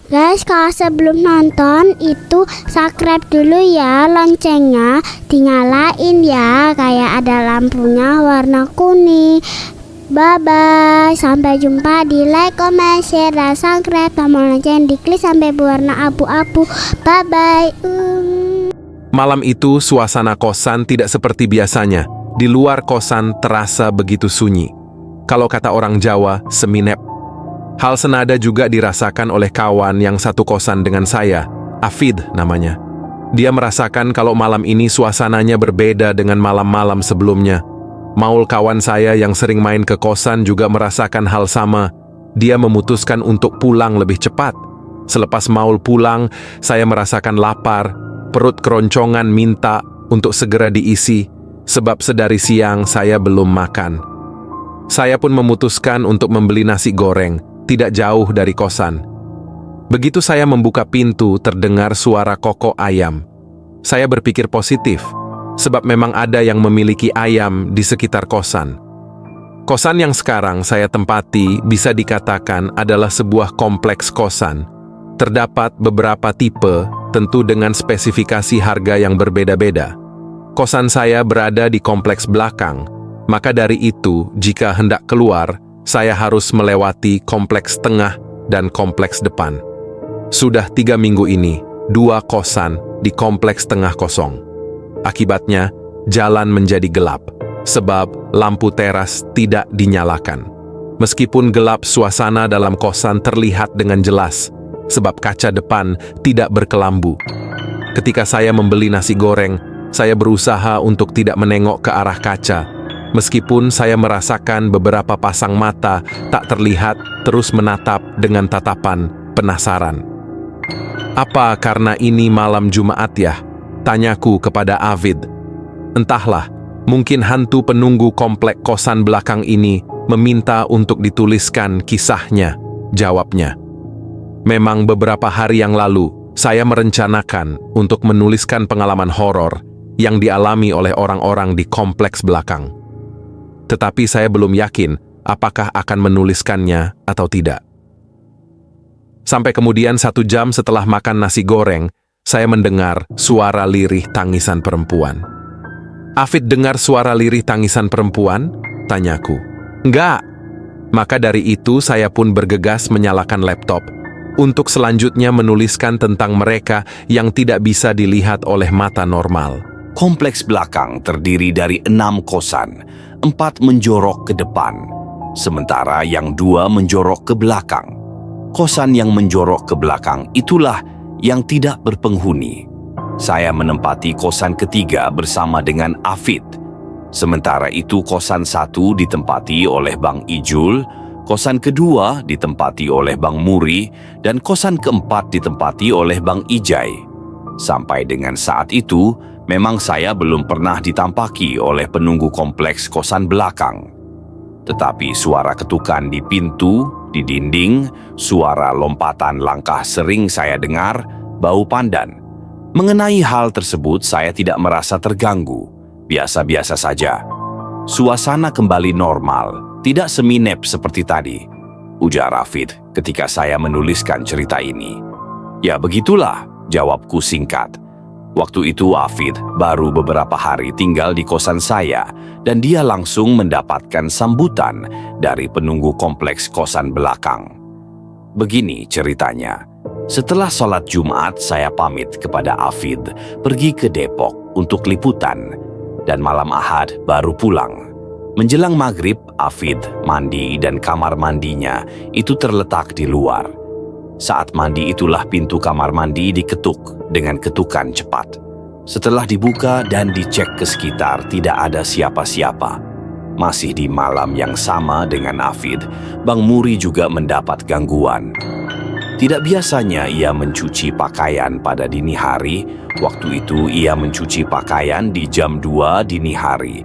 Guys, kalau sebelum nonton itu subscribe dulu ya, loncengnya dinyalain ya, kayak ada lampunya warna kuning. Bye bye, sampai jumpa di like, comment, share, dan subscribe. Tombol lonceng diklik sampai berwarna abu-abu. Bye bye. Malam itu suasana kosan tidak seperti biasanya. Di luar kosan terasa begitu sunyi. Kalau kata orang Jawa, seminep. Hal senada juga dirasakan oleh kawan yang satu kosan dengan saya, Afid namanya. Dia merasakan kalau malam ini suasananya berbeda dengan malam-malam sebelumnya. Maul kawan saya yang sering main ke kosan juga merasakan hal sama. Dia memutuskan untuk pulang lebih cepat. Selepas Maul pulang, saya merasakan lapar, perut keroncongan minta untuk segera diisi, sebab sedari siang saya belum makan. Saya pun memutuskan untuk membeli nasi goreng, tidak jauh dari kosan. Begitu saya membuka pintu, terdengar suara kokok ayam. Saya berpikir positif, sebab memang ada yang memiliki ayam di sekitar kosan. Kosan yang sekarang saya tempati bisa dikatakan adalah sebuah kompleks kosan. Terdapat beberapa tipe, tentu dengan spesifikasi harga yang berbeda-beda. Kosan saya berada di kompleks belakang, maka dari itu, jika hendak keluar, saya harus melewati kompleks tengah dan kompleks depan. Sudah 3 minggu ini, 2 kosan di kompleks tengah kosong. Akibatnya, jalan menjadi gelap, sebab lampu teras tidak dinyalakan. Meskipun gelap, suasana dalam kosan terlihat dengan jelas, sebab kaca depan tidak berkelambu. Ketika saya membeli nasi goreng, saya berusaha untuk tidak menengok ke arah kaca. Meskipun saya merasakan beberapa pasang mata tak terlihat terus menatap dengan tatapan penasaran. Apa karena ini malam Jumat ya? Tanyaku kepada Avid. Entahlah, mungkin hantu penunggu komplek kosan belakang ini meminta untuk dituliskan kisahnya, jawabnya. Memang beberapa hari yang lalu, saya merencanakan untuk menuliskan pengalaman horor yang dialami oleh orang-orang di kompleks belakang. Tetapi saya belum yakin apakah akan menuliskannya atau tidak. Sampai kemudian 1 jam setelah makan nasi goreng, saya mendengar suara lirih tangisan perempuan. Afid dengar suara lirih tangisan perempuan? Tanyaku. Enggak. Maka dari itu saya pun bergegas menyalakan laptop untuk selanjutnya menuliskan tentang mereka yang tidak bisa dilihat oleh mata normal. Kompleks belakang terdiri dari 6 kosan, 4 menjorok ke depan, sementara yang 2 menjorok ke belakang. Kosan yang menjorok ke belakang itulah yang tidak berpenghuni. Saya menempati kosan ketiga bersama dengan Afid. Sementara itu kosan 1 ditempati oleh Bang Ijul, kosan kedua ditempati oleh Bang Muri, dan kosan keempat ditempati oleh Bang Ijai. Sampai dengan saat itu, memang saya belum pernah ditampaki oleh penunggu kompleks kosan belakang. Tetapi suara ketukan di pintu, di dinding, suara lompatan langkah sering saya dengar, bau pandan. Mengenai hal tersebut saya tidak merasa terganggu, biasa-biasa saja. Suasana kembali normal, tidak seminep seperti tadi, ujar Rafid ketika saya menuliskan cerita ini. Ya begitulah, jawabku singkat. Waktu itu Afid baru beberapa hari tinggal di kosan saya dan dia langsung mendapatkan sambutan dari penunggu kompleks kosan belakang. Begini ceritanya. Setelah sholat Jumat saya pamit kepada Afid pergi ke Depok untuk liputan dan malam Ahad baru pulang. Menjelang maghrib Afid mandi dan kamar mandinya itu terletak di luar. Saat mandi itulah pintu kamar mandi diketuk dengan ketukan cepat. Setelah dibuka dan dicek ke sekitar tidak ada siapa-siapa. Masih di malam yang sama dengan Afid, Bang Muri juga mendapat gangguan. Tidak biasanya ia mencuci pakaian pada dini hari, waktu itu ia mencuci pakaian di jam 2 dini hari.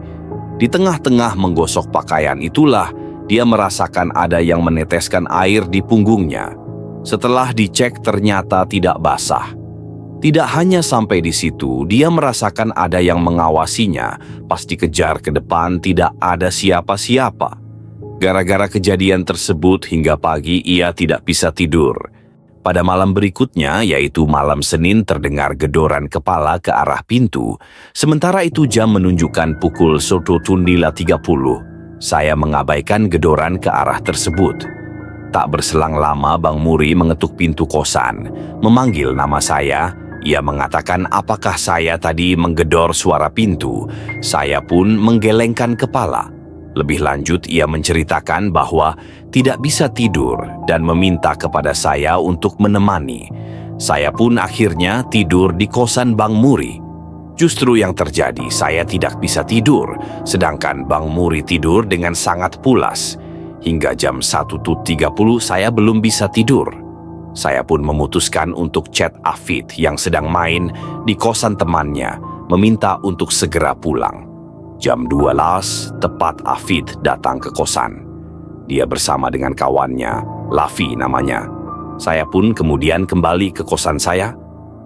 Di tengah-tengah menggosok pakaian itulah dia merasakan ada yang meneteskan air di punggungnya. Setelah dicek ternyata tidak basah. Tidak hanya sampai di situ, dia merasakan ada yang mengawasinya. Pas dikejar ke depan tidak ada siapa-siapa. Gara-gara kejadian tersebut hingga pagi ia tidak bisa tidur. Pada malam berikutnya, yaitu malam Senin, terdengar gedoran kepala ke arah pintu. Sementara itu jam menunjukkan pukul 1:30. Saya mengabaikan gedoran ke arah tersebut. Tak berselang lama, Bang Muri mengetuk pintu kosan, memanggil nama saya. Ia mengatakan apakah saya tadi menggedor suara pintu. Saya pun menggelengkan kepala. Lebih lanjut, ia menceritakan bahwa tidak bisa tidur dan meminta kepada saya untuk menemani. Saya pun akhirnya tidur di kosan Bang Muri. Justru yang terjadi, saya tidak bisa tidur, sedangkan Bang Muri tidur dengan sangat pulas. Hingga jam 1:30 saya belum bisa tidur. Saya pun memutuskan untuk chat Afid yang sedang main di kosan temannya, meminta untuk segera pulang. Jam 12, tepat Afid datang ke kosan. Dia bersama dengan kawannya, Lafi namanya. Saya pun kemudian kembali ke kosan saya.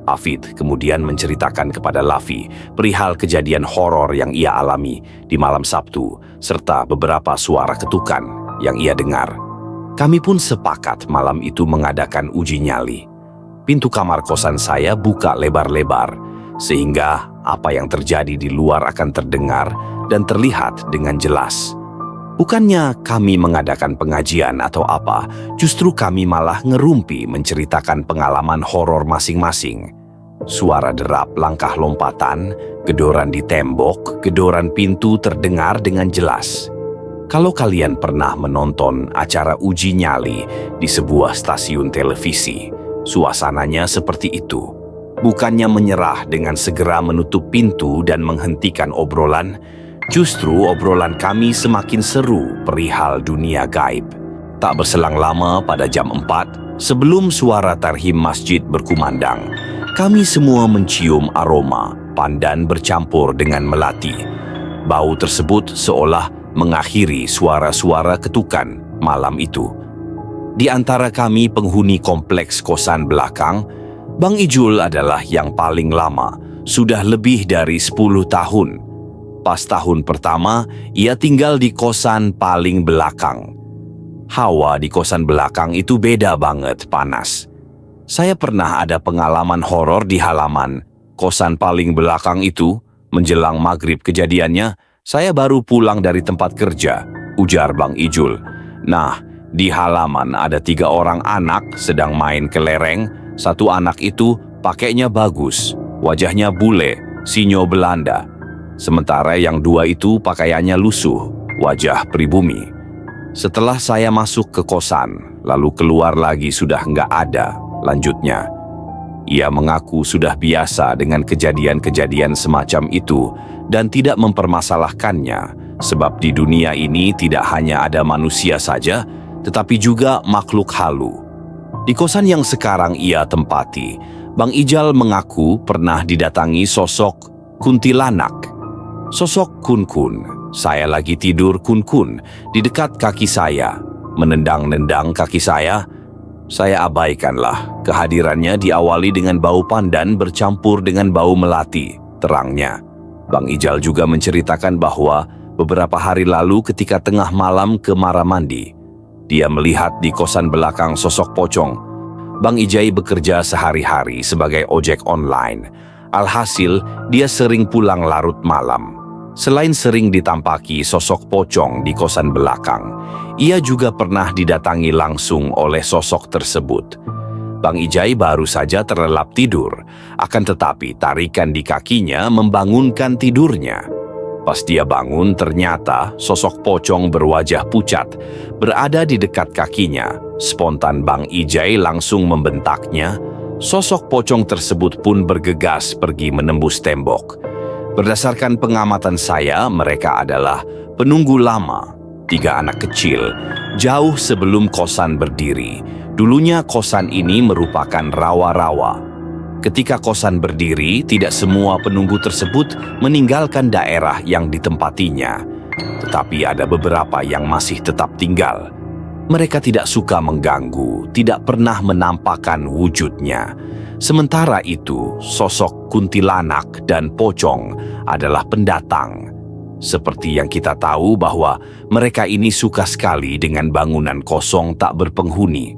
Afid kemudian menceritakan kepada Lafi perihal kejadian horor yang ia alami di malam Sabtu, serta beberapa suara ketukan yang ia dengar. Kami pun sepakat malam itu mengadakan uji nyali. Pintu kamar kosan saya buka lebar-lebar, sehingga apa yang terjadi di luar akan terdengar dan terlihat dengan jelas. Bukannya kami mengadakan pengajian atau apa, justru kami malah ngerumpi menceritakan pengalaman horor masing-masing. Suara derap langkah lompatan, gedoran di tembok, gedoran pintu terdengar dengan jelas. Kalau kalian pernah menonton acara uji nyali di sebuah stasiun televisi, suasananya seperti itu. Bukannya menyerah dengan segera menutup pintu dan menghentikan obrolan, justru obrolan kami semakin seru perihal dunia gaib. Tak berselang lama pada jam 4, sebelum suara tarhim masjid berkumandang, kami semua mencium aroma pandan bercampur dengan melati. Bau tersebut seolah mengakhiri suara-suara ketukan malam itu. Di antara kami penghuni kompleks kosan belakang, Bang Ijul adalah yang paling lama, sudah lebih dari 10 tahun. Pas tahun pertama, ia tinggal di kosan paling belakang. Hawa di kosan belakang itu beda banget, panas. Saya pernah ada pengalaman horor di halaman kosan paling belakang itu. Menjelang maghrib kejadiannya, saya baru pulang dari tempat kerja, ujar Bang Ijul. Nah, di halaman ada 3 orang anak sedang main kelereng. Satu anak itu pakainya bagus, wajahnya bule, sinyo Belanda. Sementara yang 2 itu pakaiannya lusuh, wajah pribumi. Setelah saya masuk ke kosan, lalu keluar lagi sudah nggak ada, lanjutnya. Ia mengaku sudah biasa dengan kejadian-kejadian semacam itu dan tidak mempermasalahkannya, sebab di dunia ini tidak hanya ada manusia saja, tetapi juga makhluk halu. Di kosan yang sekarang ia tempati, Bang Ijal mengaku pernah didatangi sosok kuntilanak. Sosok kun-kun, saya lagi tidur kun-kun di dekat kaki saya, menendang-nendang kaki saya. Saya abaikanlah. Kehadirannya diawali dengan bau pandan bercampur dengan bau melati, terangnya. Bang Ijal juga menceritakan bahwa beberapa hari lalu ketika tengah malam ke Maramandi, dia melihat di kosan belakang sosok pocong. Bang Ijai bekerja sehari-hari sebagai ojek online. Alhasil, dia sering pulang larut malam. Selain sering ditampaki sosok pocong di kosan belakang, ia juga pernah didatangi langsung oleh sosok tersebut. Bang Ijai baru saja terlelap tidur, akan tetapi tarikan di kakinya membangunkan tidurnya. Pas dia bangun, ternyata sosok pocong berwajah pucat berada di dekat kakinya. Spontan Bang Ijai langsung membentaknya. Sosok pocong tersebut pun bergegas pergi menembus tembok. Berdasarkan pengamatan saya, mereka adalah penunggu lama, 3 anak kecil, jauh sebelum kosan berdiri. Dulunya kosan ini merupakan rawa-rawa. Ketika kosan berdiri, tidak semua penunggu tersebut meninggalkan daerah yang ditempatinya. Tetapi ada beberapa yang masih tetap tinggal. Mereka tidak suka mengganggu, tidak pernah menampakkan wujudnya. Sementara itu, sosok kuntilanak dan pocong adalah pendatang. Seperti yang kita tahu bahwa mereka ini suka sekali dengan bangunan kosong tak berpenghuni.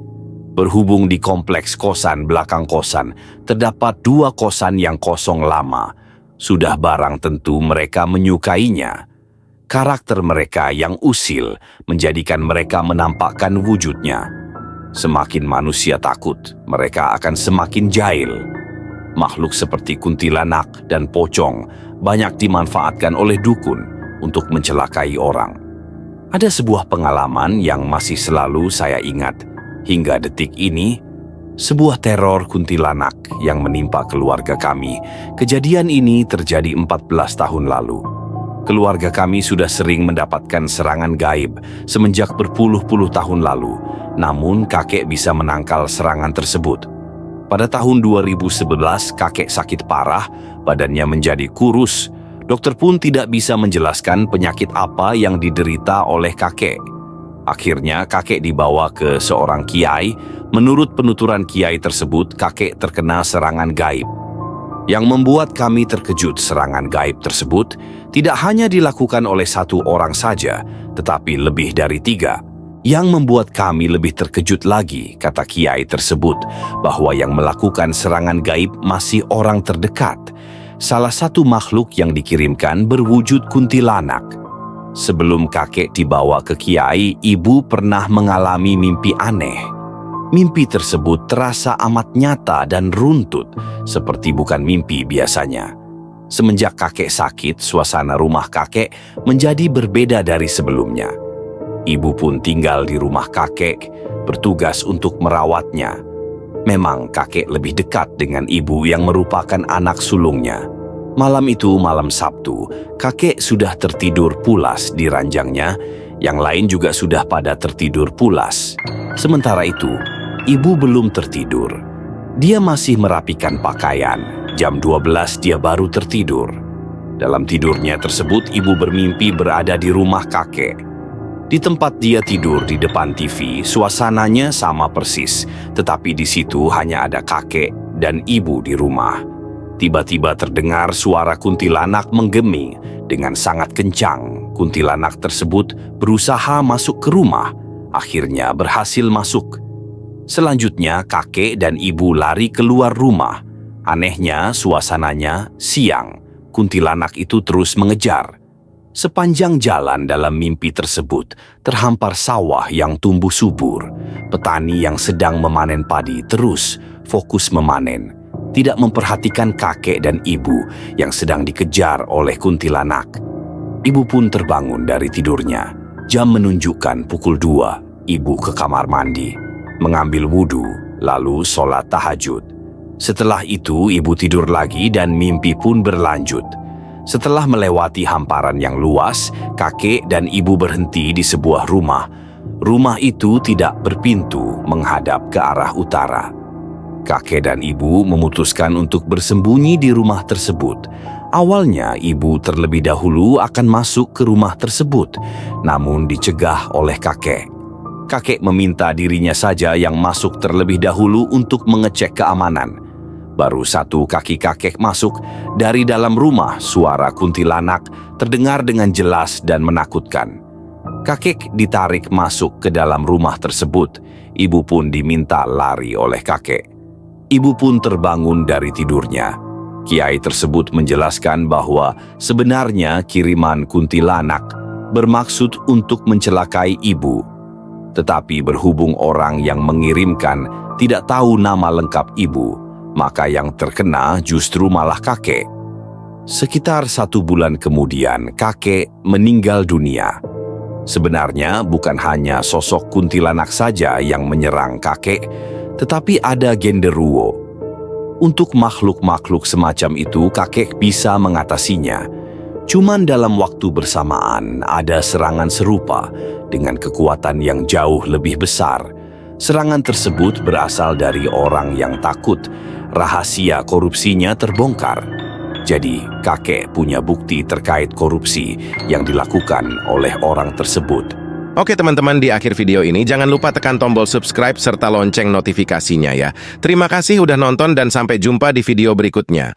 Berhubung di kompleks kosan belakang kosan, terdapat 2 kosan yang kosong lama. Sudah barang tentu mereka menyukainya. Karakter mereka yang usil menjadikan mereka menampakkan wujudnya. Semakin manusia takut, mereka akan semakin jahil. Makhluk seperti kuntilanak dan pocong banyak dimanfaatkan oleh dukun untuk mencelakai orang. Ada sebuah pengalaman yang masih selalu saya ingat hingga detik ini, sebuah teror kuntilanak yang menimpa keluarga kami. Kejadian ini terjadi 14 tahun lalu. Keluarga kami sudah sering mendapatkan serangan gaib semenjak berpuluh-puluh tahun lalu, namun kakek bisa menangkal serangan tersebut. Pada tahun 2011, kakek sakit parah, badannya menjadi kurus. Dokter pun tidak bisa menjelaskan penyakit apa yang diderita oleh kakek. Akhirnya kakek dibawa ke seorang kiai. Menurut penuturan kiai tersebut, kakek terkena serangan gaib. Yang membuat kami terkejut, serangan gaib tersebut tidak hanya dilakukan oleh 1 orang saja, tetapi lebih dari 3. Yang membuat kami lebih terkejut lagi, kata kiai tersebut, bahwa yang melakukan serangan gaib masih orang terdekat. Salah satu makhluk yang dikirimkan berwujud kuntilanak. Sebelum kakek dibawa ke kiai, ibu pernah mengalami mimpi aneh. Mimpi tersebut terasa amat nyata dan runtut, seperti bukan mimpi biasanya. Semenjak kakek sakit, suasana rumah kakek menjadi berbeda dari sebelumnya. Ibu pun tinggal di rumah kakek, bertugas untuk merawatnya. Memang kakek lebih dekat dengan ibu yang merupakan anak sulungnya. Malam itu, malam Sabtu, kakek sudah tertidur pulas di ranjangnya, yang lain juga sudah pada tertidur pulas. Sementara itu, ibu belum tertidur. Dia masih merapikan pakaian. Jam 12 dia baru tertidur. Dalam tidurnya tersebut, ibu bermimpi berada di rumah kakek. Di tempat dia tidur di depan TV, suasananya sama persis, tetapi di situ hanya ada kakek dan ibu di rumah. Tiba-tiba terdengar suara kuntilanak menggemi dengan sangat kencang. Kuntilanak tersebut berusaha masuk ke rumah, akhirnya berhasil masuk. Selanjutnya kakek dan ibu lari keluar rumah. Anehnya suasananya siang. Kuntilanak itu terus mengejar. Sepanjang jalan dalam mimpi tersebut terhampar sawah yang tumbuh subur. Petani yang sedang memanen padi terus fokus memanen, tidak memperhatikan kakek dan ibu yang sedang dikejar oleh kuntilanak. Ibu pun terbangun dari tidurnya. Jam menunjukkan pukul 2. Ibu ke kamar mandi, mengambil wudhu, lalu sholat tahajud. Setelah itu ibu tidur lagi dan mimpi pun berlanjut. Setelah melewati hamparan yang luas, kakek dan ibu berhenti di sebuah rumah. Rumah itu tidak berpintu, menghadap ke arah utara. Kakek dan ibu memutuskan untuk bersembunyi di rumah tersebut. Awalnya ibu terlebih dahulu akan masuk ke rumah tersebut, namun dicegah oleh kakek. Kakek meminta dirinya saja yang masuk terlebih dahulu untuk mengecek keamanan. Baru 1 kaki kakek masuk, dari dalam rumah suara kuntilanak terdengar dengan jelas dan menakutkan. Kakek ditarik masuk ke dalam rumah tersebut. Ibu pun diminta lari oleh kakek. Ibu pun terbangun dari tidurnya. Kiai tersebut menjelaskan bahwa sebenarnya kiriman kuntilanak bermaksud untuk mencelakai ibu. Tetapi berhubung orang yang mengirimkan tidak tahu nama lengkap ibu, maka yang terkena justru malah kakek. Sekitar 1 bulan kemudian, kakek meninggal dunia. Sebenarnya bukan hanya sosok kuntilanak saja yang menyerang kakek, tetapi ada genderuwo. Untuk makhluk-makhluk semacam itu, kakek bisa mengatasinya. Cuman dalam waktu bersamaan ada serangan serupa dengan kekuatan yang jauh lebih besar. Serangan tersebut berasal dari orang yang takut. Rahasia korupsinya terbongkar. Jadi, kakek punya bukti terkait korupsi yang dilakukan oleh orang tersebut. Oke teman-teman, di akhir video ini jangan lupa tekan tombol subscribe serta lonceng notifikasinya ya. Terima kasih udah nonton dan sampai jumpa di video berikutnya.